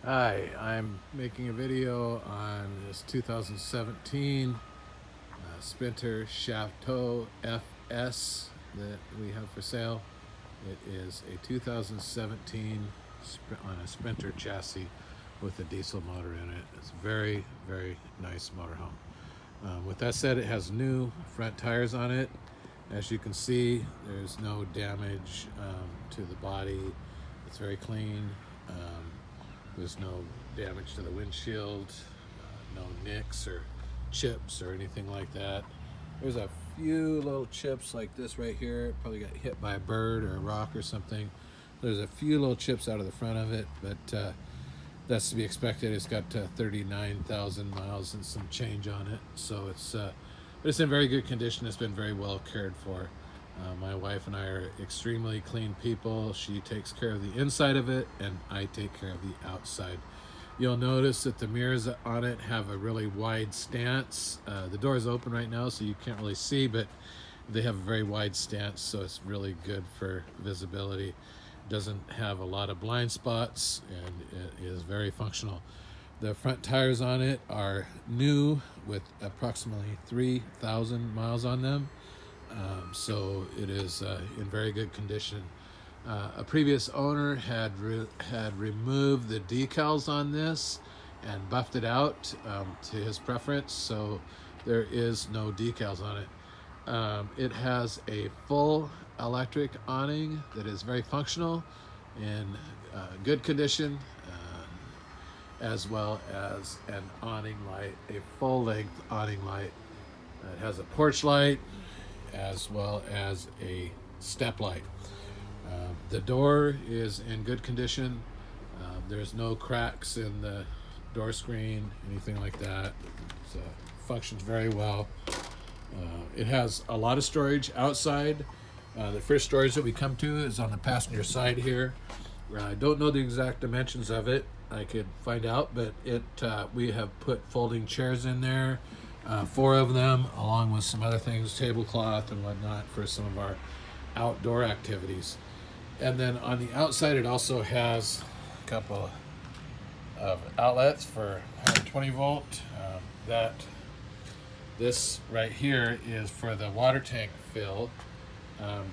Hi, I'm making a video on this 2017 Thor Chateau FS that we have for sale. It is a 2017 on a Sprinter chassis with a diesel motor in it. It's a very, very nice motorhome. With that said, it has new front tires on it. As you can see, there's no damage to the body. It's very clean. There's no damage to the windshield, no nicks or chips or anything like that. There's a few little chips like this right here. It probably got hit by a bird or a rock or something. There's a few little chips out of the front of it, but that's to be expected. It's got 39,000 miles and some change on it, so it's in very good condition. It's been very well cared for. My wife and I are extremely clean people. She takes care of the inside of it, and I take care of the outside. You'll notice that the mirrors on it have a really wide stance. The door is open right now, so you can't really see, but they have a very wide stance, so it's really good for visibility. It doesn't have a lot of blind spots, and it is very functional. The front tires on it are new with approximately 3,000 miles on them. So it is in very good condition. A previous owner had removed the decals on this and buffed it out to his preference, so there is no decals on it. It has a full electric awning that is very functional, in good condition, as well as an awning light, a full-length awning light. It has a porch light as well as a step light. The door is in good condition. There's no cracks in the door screen, anything like that. It functions very well. It has a lot of storage outside. The first storage that we come to is on the passenger side here. I don't know the exact dimensions of it. I could find out, but we have put folding chairs in there, 4 of them, along with some other things, tablecloth and whatnot, for some of our outdoor activities. And then on the outside, it also has a couple of outlets for 120 volt. This right here is for the water tank fill.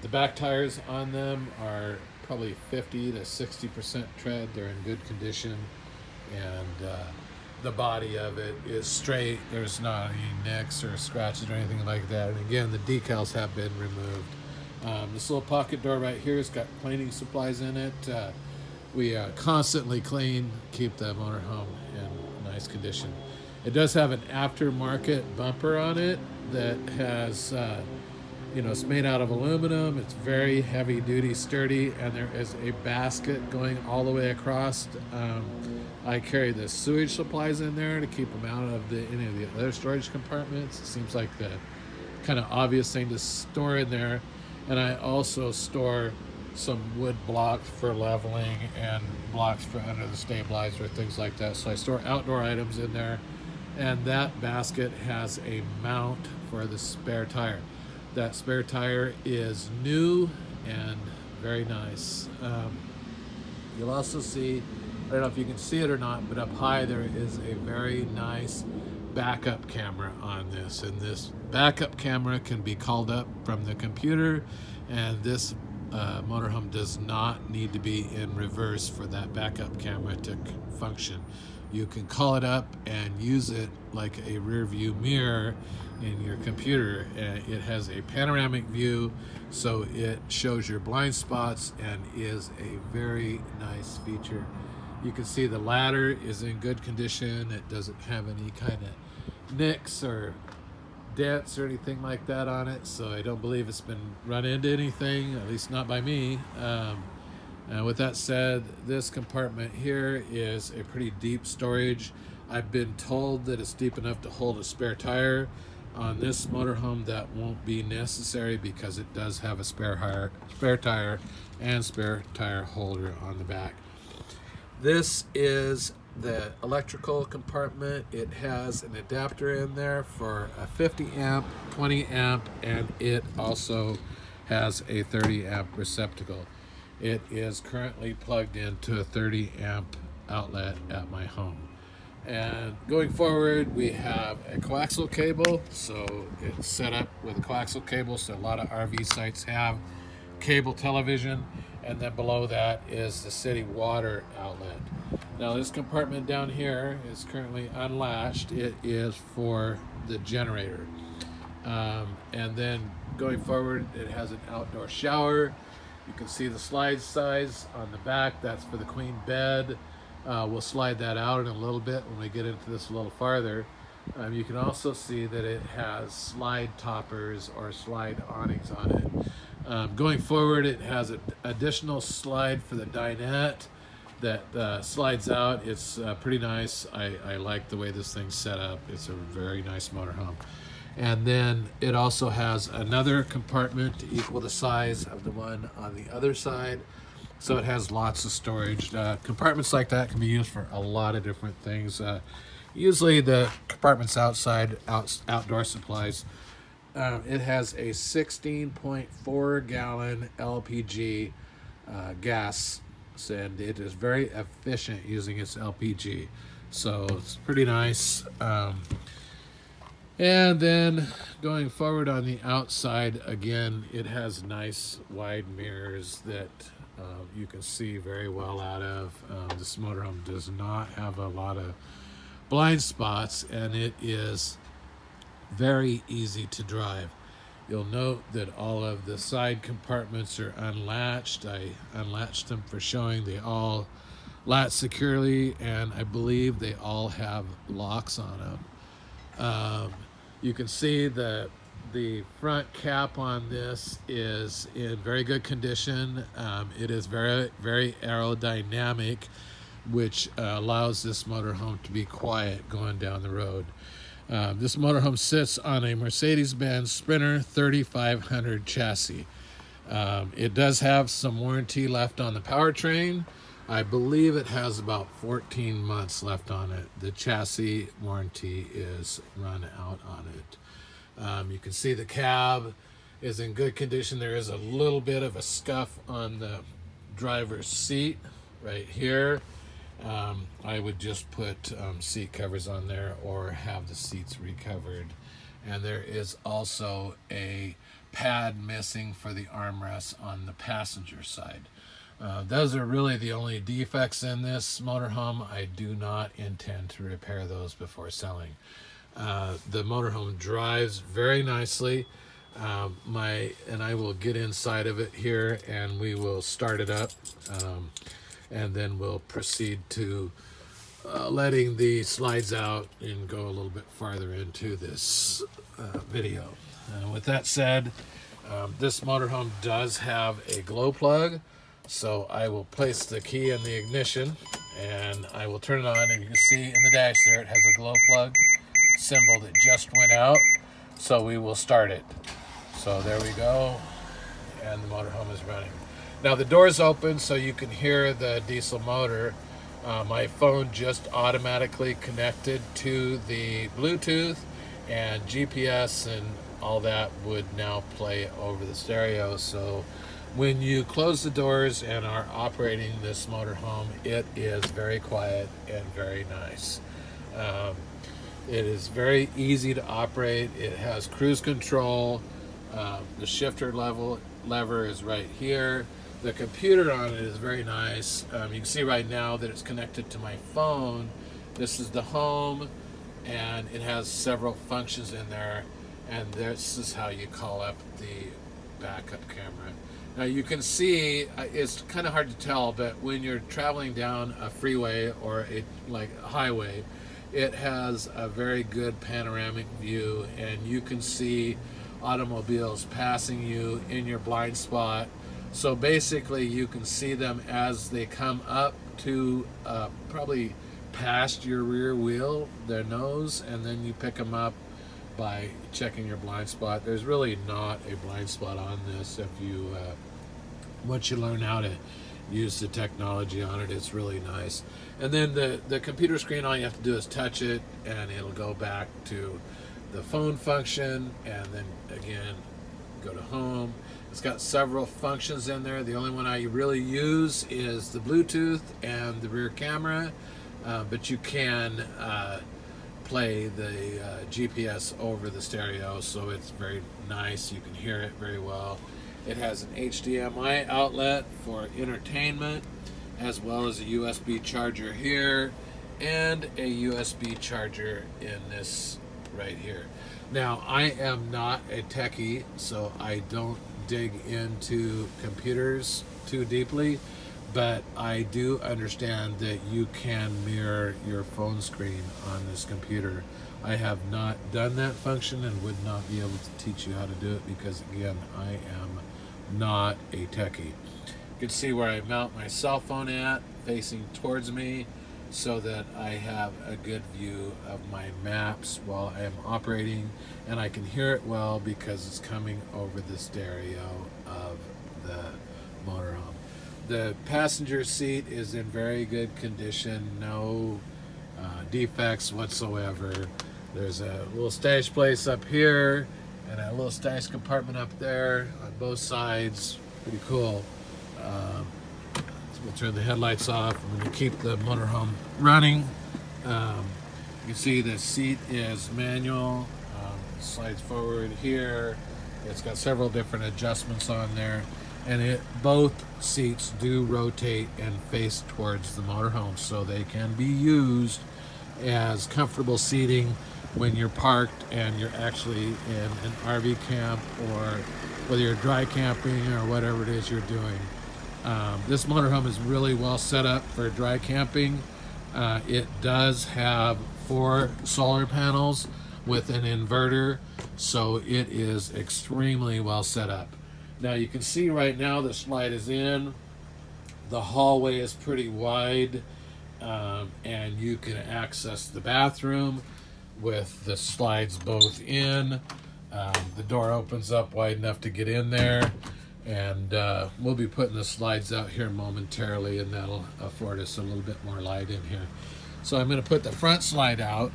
The back tires on them are probably 50 to 60% tread. They're in good condition, and the body of it is straight. There's not any nicks or scratches or anything like that. And again, the decals have been removed. This little pocket door right here has got cleaning supplies in it. We constantly clean, keep the motorhome in nice condition. It does have an aftermarket bumper on it that has it's made out of aluminum. It's very heavy duty, sturdy, and there is a basket going all the way across. I carry the sewage supplies in there to keep them out of any of the other storage compartments. It seems like the kind of obvious thing to store in there. And I also store some wood blocks for leveling and blocks for under the stabilizer, things like that. So I store outdoor items in there. And that basket has a mount for the spare tire. That spare tire is new and very nice. You'll also see, I don't know if you can see it or not, but up high there is a very nice backup camera on this. And this backup camera can be called up from the computer, and this motorhome does not need to be in reverse for that backup camera to function. You can call it up and use it like a rear view mirror in your computer. It has a panoramic view, so it shows your blind spots and is a very nice feature. You can see the ladder is in good condition. It doesn't have any kind of nicks or dents or anything like that on it, so I don't believe it's been run into anything, at least not by me. With that said, this compartment here is a pretty deep storage. I've been told that it's deep enough to hold a spare tire. On this motorhome, that won't be necessary because it does have a spare tire and spare tire holder on the back. This is the electrical compartment. It has an adapter in there for a 50 amp, 20 amp, and it also has a 30 amp receptacle. It is currently plugged into a 30 amp outlet at my home. And going forward, we have a coaxial cable. So it's set up with a coaxial cable. So a lot of RV sites have cable television. And then below that is the city water outlet. Now this compartment down here is currently unlatched. It is for the generator. And then going forward, it has an outdoor shower. You can see the slide size on the back. That's for the queen bed. We'll slide that out in a little bit when we get into this a little farther. You can also see that it has slide toppers or slide awnings on it. Going forward, it has an additional slide for the dinette that slides out. It's pretty nice. I like the way this thing's set up. It's a very nice motorhome. And then it also has another compartment equal the size of the one on the other side. So it has lots of storage. Compartments like that can be used for a lot of different things. Usually the compartments outside, outdoor supplies. It has a 16.4 gallon LPG gas, and it is very efficient using its LPG. So it's pretty nice. And then going forward on the outside, again, it has nice wide mirrors that you can see very well out of. This motorhome does not have a lot of blind spots, and it is very easy to drive. You'll note that all of the side compartments are unlatched. I unlatched them for showing they all latch securely, and I believe they all have locks on them. You can see that the front cap on this is in very good condition. It is very, very aerodynamic, which allows this motorhome to be quiet going down the road. This motorhome sits on a Mercedes-Benz Sprinter 3500 chassis. It does have some warranty left on the powertrain. I believe it has about 14 months left on it. The chassis warranty is run out on it. You can see the cab is in good condition. There is a little bit of a scuff on the driver's seat right here. I would just put seat covers on there or have the seats recovered. And there is also a pad missing for the armrest on the passenger side. Those are really the only defects in this motorhome. I do not intend to repair those before selling. The motorhome drives very nicely. And I will get inside of it here and we will start it up. And then we'll proceed to letting the slides out and go a little bit farther into this video. With that said, this motorhome does have a glow plug. So I will place the key in the ignition and I will turn it on, and you can see in the dash there it has a glow plug symbol that just went out. So we will start it. So there we go, and the motorhome is running. Now the door's open so you can hear the diesel motor. My phone just automatically connected to the Bluetooth, and GPS and all that would now play over the stereo. So when you close the doors and are operating this motorhome, it is very quiet and very nice. It is very easy to operate. It has cruise control. The shifter lever is right here. The computer on it is very nice. You can see right now that it's connected to my phone. This is the home, and it has several functions in there. And this is how you call up the backup camera. Now you can see, it's kind of hard to tell, but when you're traveling down a freeway or a highway, it has a very good panoramic view, and you can see automobiles passing you in your blind spot. So basically you can see them as they come up to probably past your rear wheel, their nose, and then you pick them up by checking your blind spot. There's really not a blind spot on this. If you once you learn how to use the technology on it, it's really nice. And then the computer screen, all you have to do is touch it and it'll go back to the phone function, and then again go to home, It's got several functions in there. The only one I really use is the Bluetooth and the rear camera, but you can play the GPS over the stereo, so it's very nice. You can hear it very well. It has an HDMI outlet for entertainment, as well as a USB charger here and a USB charger in this right here. Now, I am not a techie, so I don't dig into computers too deeply, but I do understand that you can mirror your phone screen on this computer. I have not done that function and would not be able to teach you how to do it because, again, I am not a techie. You can see where I mount my cell phone at, facing towards me, so that I have a good view of my maps while I am operating, and I can hear it well because it's coming over the stereo of the motorhome. The passenger seat is in very good condition, no defects whatsoever. There's a little stash place up here and a little stash compartment up there on both sides. Pretty cool. We'll turn the headlights off. I'm going to keep the motorhome running. You can see the seat is manual. Slides forward here. It's got several different adjustments on there, and both seats do rotate and face towards the motorhome, so they can be used as comfortable seating when you're parked and you're actually in an RV camp, or whether you're dry camping or whatever it is you're doing. This motorhome is really well set up for dry camping. It does have 4 solar panels with an inverter, so it is extremely well set up. Now you can see right now the slide is in. The hallway is pretty wide, and you can access the bathroom with the slides both in. The door opens up wide enough to get in there, and we'll be putting the slides out here momentarily, and that'll afford us a little bit more light in here. So I'm going to put the front slide out.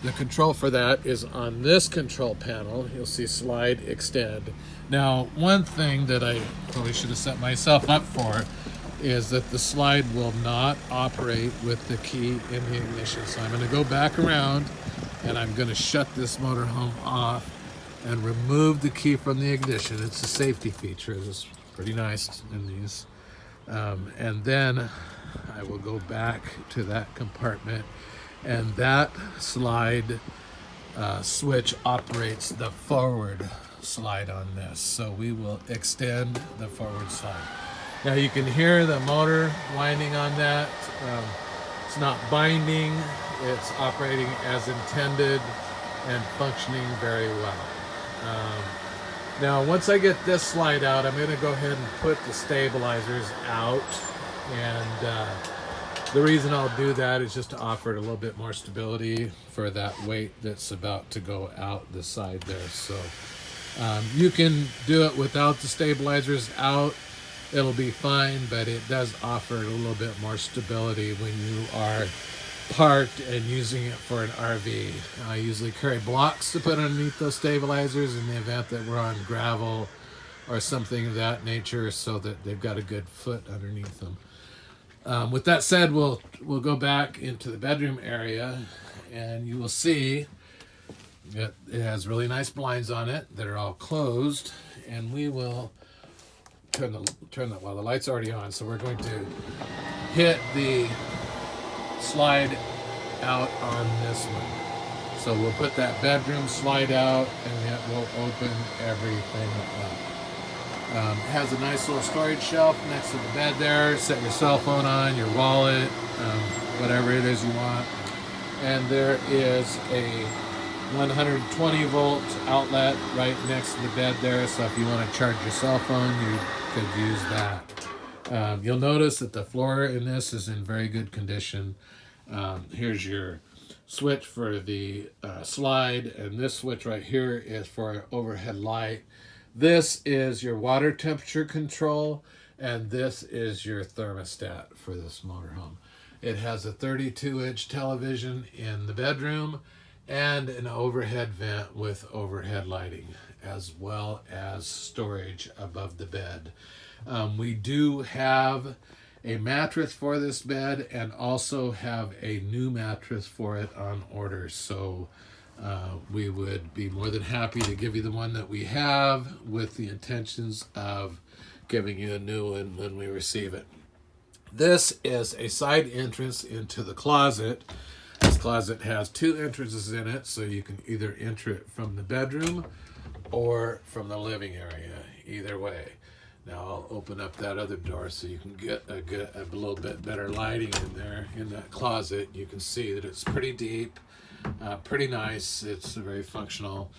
The control for that is on this control panel. You'll see slide extend. Now, one thing that I probably should have set myself up for is that the slide will not operate with the key in the ignition. So I'm going to go back around and I'm going to shut this motorhome off and remove the key from the ignition. It's a safety feature. It's pretty nice in these. And then I will go back to that compartment, and that slide switch operates the forward slide on this. So we will extend the forward slide. Now you can hear the motor winding on that. It's not binding. It's operating as intended and functioning very well. Now once I get this slide out, I'm going to go ahead and put the stabilizers out, and the reason I'll do that is just to offer it a little bit more stability for that weight that's about to go out the side there. So you can do it without the stabilizers out. It'll be fine, but it does offer a little bit more stability when you are parked and using it for an RV. I usually carry blocks to put underneath those stabilizers in the event that we're on gravel or something of that nature, so that they've got a good foot underneath them. With that said, we'll go back into the bedroom area, and you will see that it has really nice blinds on it that are all closed, and we will turn the well, the light's already on, so we're going to hit the slide out on this one. So we'll put that bedroom slide out, and it will open everything up. It has a nice little storage shelf next to the bed there. Set your cell phone on, your wallet, whatever it is you want. And there is a 120 volt outlet right next to the bed there, so if you want to charge your cell phone, you could use that. You'll notice that the floor in this is in very good condition. Here's your switch for the slide, and this switch right here is for overhead light. This is your water temperature control, and this is your thermostat for this motorhome. It has a 32-inch television in the bedroom and an overhead vent with overhead lighting. as well as storage above the bed. We do have a mattress for this bed and also have a new mattress for it on order. So we would be more than happy to give you the one that we have with the intentions of giving you a new one when we receive it. This is a side entrance into the closet. This closet has 2 entrances in it, so you can either enter it from the bedroom or from the living area, either way. Now I'll open up that other door so you can get a little bit better lighting in there. In that closet, you can see that it's pretty deep, pretty nice. It's very functional,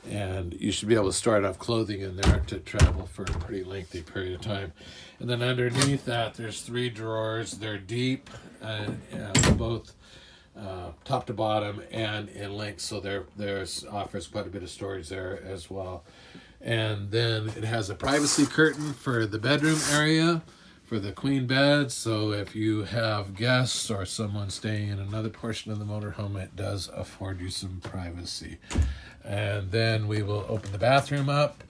and you should be able to store enough clothing in there to travel for a pretty lengthy period of time. And then underneath that, there's 3 drawers. They're deep, both top to bottom and in length, so there's offers quite a bit of storage there as well. And then it has a privacy curtain for the bedroom area for the queen bed, so if you have guests or someone staying in another portion of the motorhome, it does afford you some privacy. And then we will open the bathroom up.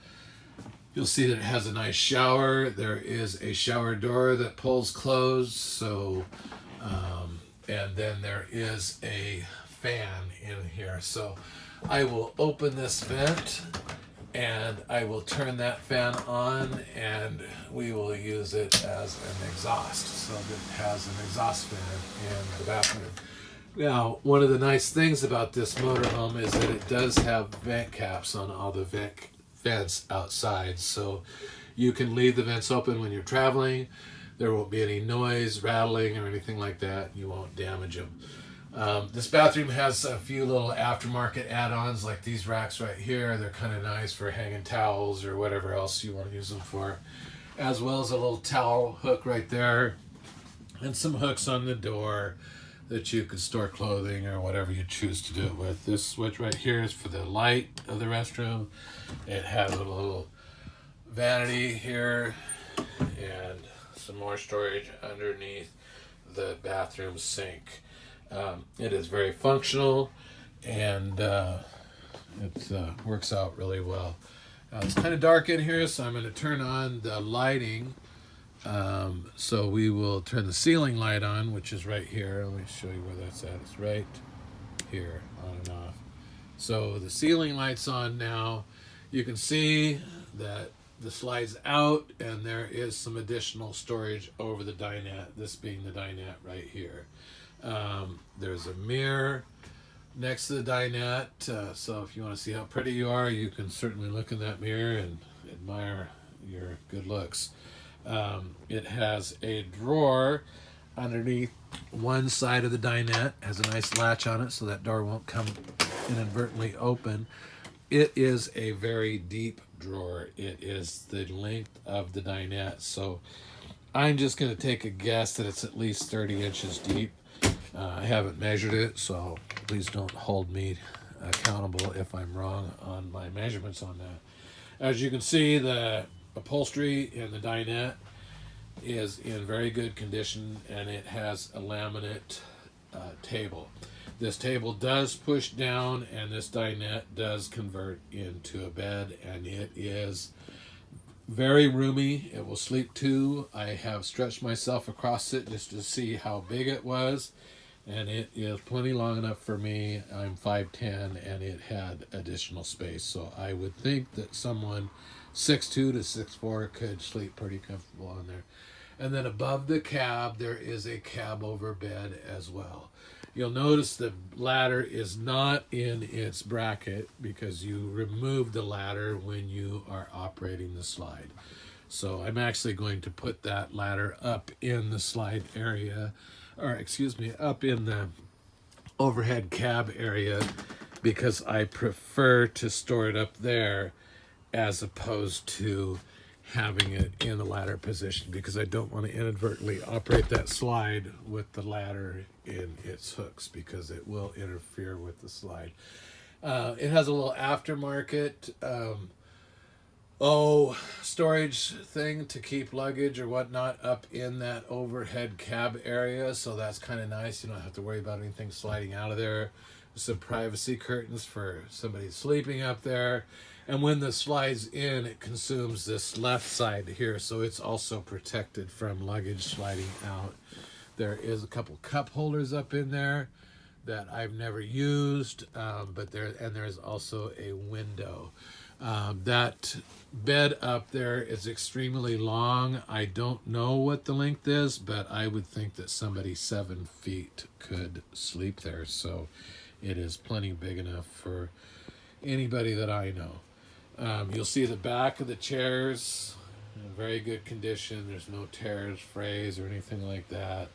You'll see that it has a nice shower. There is a shower door that pulls closed, so and then there is a fan in here. So I will open this vent and I will turn that fan on, and we will use it as an exhaust. So it has an exhaust fan in the bathroom. Now, one of the nice things about this motorhome is that it does have vent caps on all the vents outside. So you can leave the vents open when you're traveling. There won't be any noise, rattling, or anything like that. You won't damage them. This bathroom has a few little aftermarket add-ons, like these racks right here. They're kind of nice for hanging towels or whatever else you want to use them for, as well as a little towel hook right there, and some hooks on the door that you can store clothing or whatever you choose to do it with. This switch right here is for the light of the restroom. It has a little vanity here and some more storage underneath the bathroom sink. It is very functional, and it works out really well. It's kind of dark in here, so I'm going to turn on the lighting. So we will turn the ceiling light on, which is right here. Let me show you where that's at. It's right here, on and off. So the ceiling light's on now. You can see that the slide's out, and there is some additional storage over the dinette, this being the dinette right here. There's a mirror next to the dinette, so if you want to see how pretty you are, you can certainly look in that mirror and admire your good looks. It has a drawer underneath one side of the dinette, has a nice latch on it so that door won't come inadvertently open. It is a very deep drawer. It is the length of the dinette, so I'm just going to take a guess that it's at least 30 inches deep. I haven't measured it, so please don't hold me accountable if I'm wrong on my measurements on that. As you can see, the upholstery in the dinette is in very good condition, and it has a laminate table. This table does push down, and this dinette does convert into a bed, and it is very roomy. It will sleep 2. I have stretched myself across it just to see how big it was, and it is plenty long enough for me. I'm 5'10", and it had additional space, so I would think that someone 6'2" to 6'4" could sleep pretty comfortable on there. And then above the cab, there is a cab over bed as well. You'll notice the ladder is not in its bracket because you remove the ladder when you are operating the slide. So I'm actually going to put that ladder up in the slide area, or excuse me, up in the overhead cab area, because I prefer to store it up there as opposed to having it in the ladder position, because I don't want to inadvertently operate that slide with the ladder in its hooks, because it will interfere with the slide. It has a little aftermarket Storage thing to keep luggage or whatnot up in that overhead cab area. So that's kind of nice. You don't have to worry about anything sliding out of there. Some privacy curtains for somebody sleeping up there. And when this slides in, it consumes this left side here. So it's also protected from luggage sliding out. There is a couple cup holders up in there that I've never used, but there's also a window. That bed up there is extremely long. I don't know what the length is, but I would think that somebody 7 feet could sleep there. So it is plenty big enough for anybody that I know. You'll see the back of the chairs in very good condition. There's no tears, frays, or anything like that.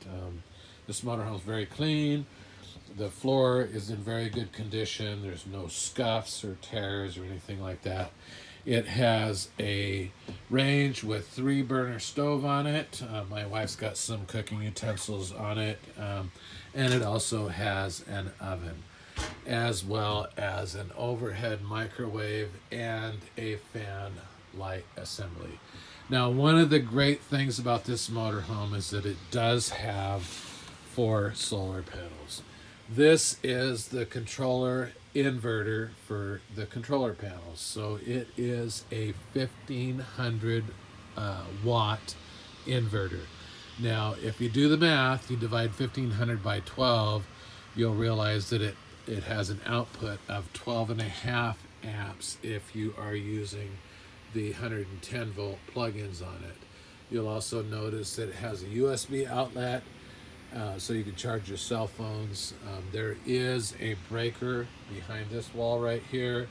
This motorhome is very clean. The floor is in very good condition. There's no scuffs or tears or anything like that. It has a range with 3 burner stove on it. My wife's got some cooking utensils on it. And it also has an oven, as well as an overhead microwave and a fan light assembly. Now, one of the great things about this motorhome is that it does have 4 solar panels. This is the controller inverter for the controller panels. So it is a 1500 watt inverter. Now, if you do the math, you divide 1500 by 12, you'll realize that it has an output of 12.5 amps if you are using the 110 volt plugins on it. You'll also notice that it has a USB outlet, so you can charge your cell phones. There is a breaker behind this wall right here.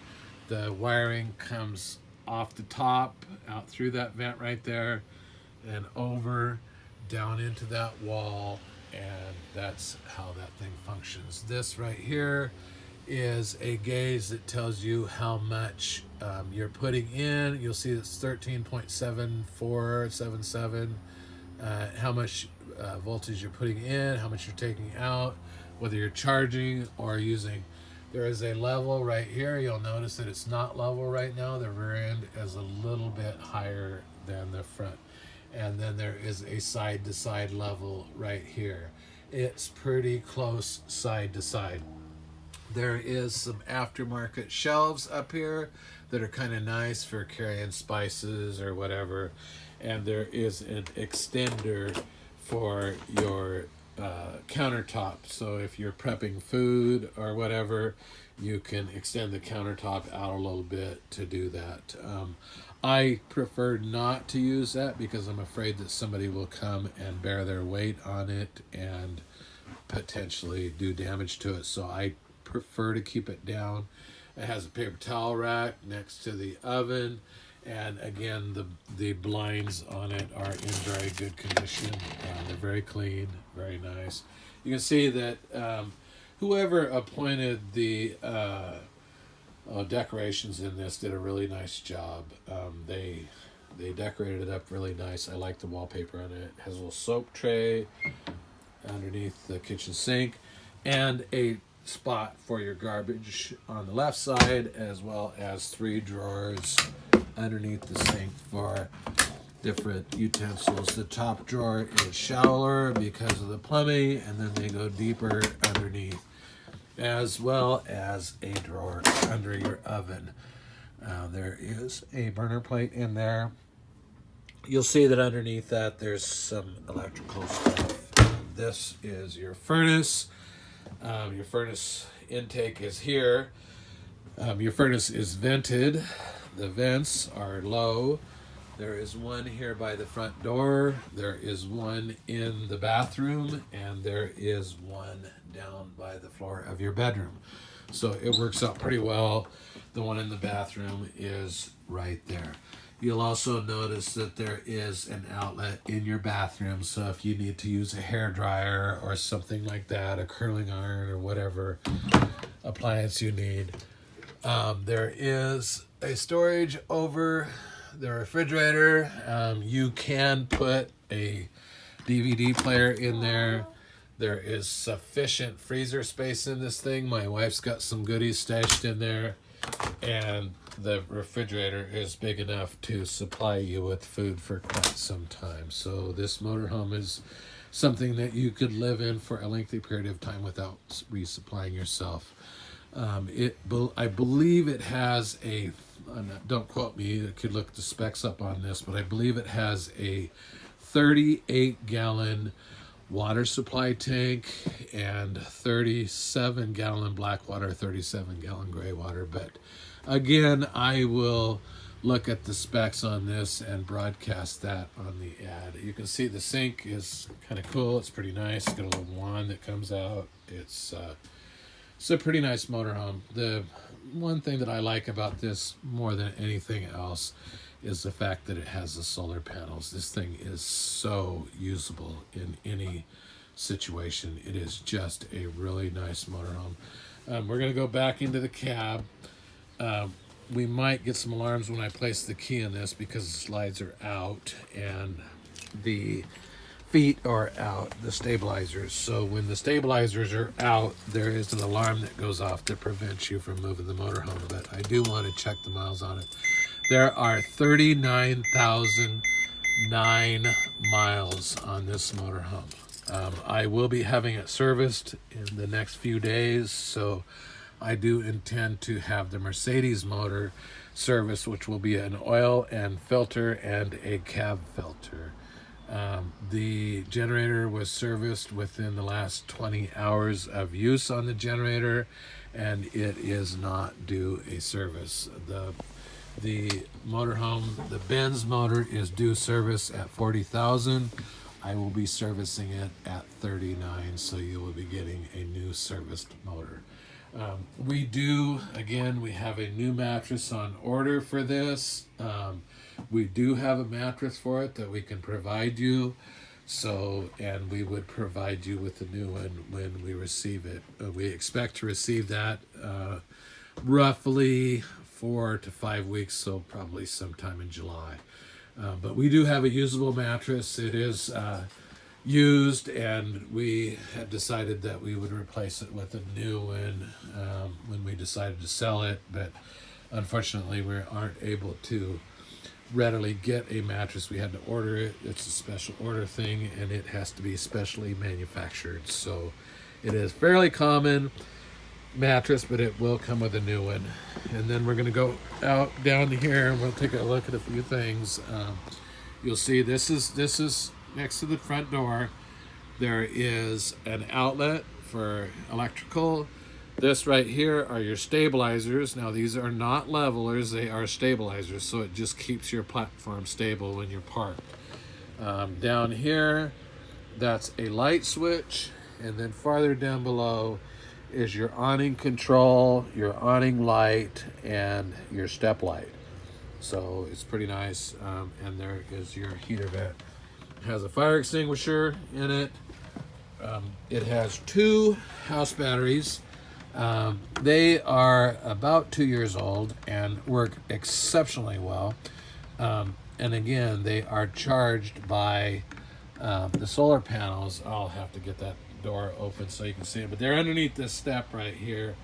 The wiring comes off the top, out through that vent right there, and over, down into that wall, and that's how that thing functions. This right here is a gauge that tells you how much you're putting in. You'll see it's 13.7477, how much voltage you're putting in, how much you're taking out, whether you're charging or using. There is a level right here. You'll notice that it's not level right now. The rear end is a little bit higher than the front. And then there is a side to side level right here. It's pretty close side to side. There is some aftermarket shelves up here that are kind of nice for carrying spices or whatever. And there is an extender for your countertop. So if you're prepping food or whatever, you can extend the countertop out a little bit to do that. I prefer not to use that because I'm afraid that somebody will come and bear their weight on it and potentially do damage to it. So I prefer to keep it down. It has a paper towel rack next to the oven, and again the blinds on it are in very good condition. They're very clean, very nice. You can see that whoever appointed the decorations in this did a really nice job. They decorated it up really nice. I like the wallpaper on it. It has a little soap tray underneath the kitchen sink and a spot for your garbage on the left side, as well as 3 drawers underneath the sink for different utensils. The top drawer is shallower because of the plumbing, and then they go deeper underneath, as well as a drawer under your oven. There is a burner plate in there. You'll see that underneath that there's some electrical stuff. This is your furnace. Your furnace intake is here. Your furnace is vented. The vents are low. There is one here by the front door. There is one in the bathroom, and there is one down by the floor of your bedroom. So it works out pretty well. The one in the bathroom is right there. You'll also notice that there is an outlet in your bathroom, so if you need to use a hairdryer or something like that, a curling iron or whatever appliance you need. There is a storage over the refrigerator. You can put a DVD player in there. There is sufficient freezer space in this thing. My wife's got some goodies stashed in there, and the refrigerator is big enough to supply you with food for quite some time. So this motorhome is something that you could live in for a lengthy period of time without resupplying yourself. I believe it has a, don't quote me, I could look the specs up on this, but I believe it has a 38-gallon water supply tank and 37-gallon black water, 37-gallon gray water. But again, I will look at the specs on this and broadcast that on the ad. You can see the sink is kind of cool. It's pretty nice. It's got a little wand that comes out. It's a pretty nice motorhome. The one thing that I like about this more than anything else is the fact that it has the solar panels. This thing is so usable in any situation. It is just a really nice motorhome. We're going to go back into the cab. We might get some alarms when I place the key in this because the slides are out and the feet are out, the stabilizers. So when the stabilizers are out, there is an alarm that goes off that prevents you from moving the motorhome. But I do want to check the miles on it. There are 39,009 miles on this motorhome. I will be having it serviced in the next few days, so I do intend to have the Mercedes motor service, which will be an oil and filter and a cab filter. The generator was serviced within the last 20 hours of use on the generator, and it is not due a service. The motorhome, the Benz motor, is due service at 40,000. I will be servicing it at 39, so you will be getting a new serviced motor. We have a new mattress on order for this. We do have a mattress for it that we can provide you. And we would provide you with a new one when we receive it. We expect to receive that roughly 4 to 5 weeks, so probably sometime in July. But we do have a usable mattress. It is used, and we had decided that we would replace it with a new one when we decided to sell it. But unfortunately, we aren't able to readily get a mattress. We had to order it. It's a special order thing, and it has to be specially manufactured. So it is fairly common mattress, but it will come with a new one. And then we're going to go out down here and we'll take a look at a few things. You'll see this is next to the front door. There is an outlet for electrical. This right here are your stabilizers. Now these are not levelers, they are stabilizers, so it just keeps your platform stable when you're parked. Down here, that's a light switch, and then farther down below is your awning control, your awning light, and your step light. So it's pretty nice. And there is your heater vent. It has a fire extinguisher in it. It has 2 house batteries. They are about 2 years old and work exceptionally well. And again, they are charged by the solar panels. I'll have to get that door open so you can see it, but they're underneath this step right here.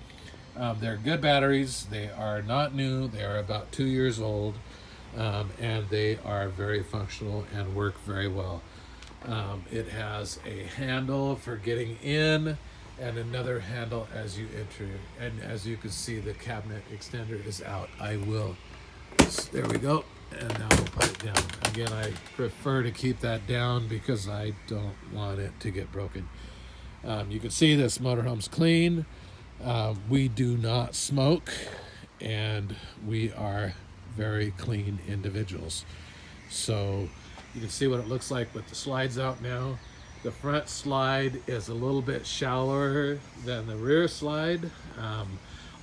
They're good batteries. They are not new. They are about 2 years old, and they are very functional and work very well. It has a handle for getting in and another handle as you enter, and as you can see, the cabinet extender is out. There we go, and now we'll put it down. Again, I prefer to keep that down because I don't want it to get broken. You can see this motorhome's clean. We do not smoke, and we are very clean individuals. So you can see what it looks like with the slides out now. The front slide is a little bit shallower than the rear slide.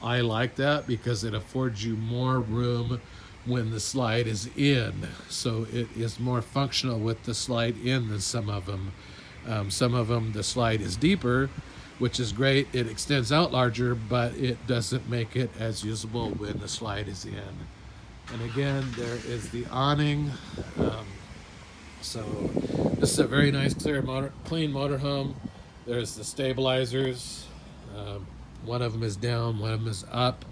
I like that because it affords you more room when the slide is in. So it is more functional with the slide in than some of them. Some of them, the slide is deeper, which is great. It extends out larger, but it doesn't make it as usable when the slide is in. And again, there is the awning. So this is a very nice, clean motorhome. There's the stabilizers. One of them is down, one of them is up.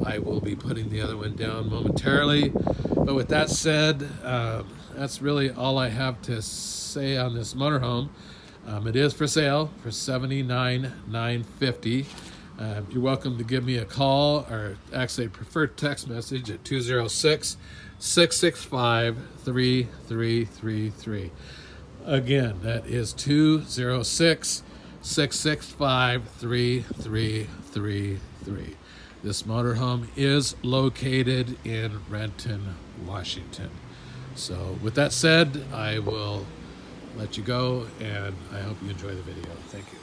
I will be putting the other one down momentarily. But with that said, that's really all I have to say on this motorhome. It is for sale for $79,950. You're welcome to give me a call, or actually prefer text message at 206-665-3333. Again, that is 206-665-3333. This motorhome is located in Renton, Washington. So with that said, I will let you go, and I hope you enjoy the video. Thank you.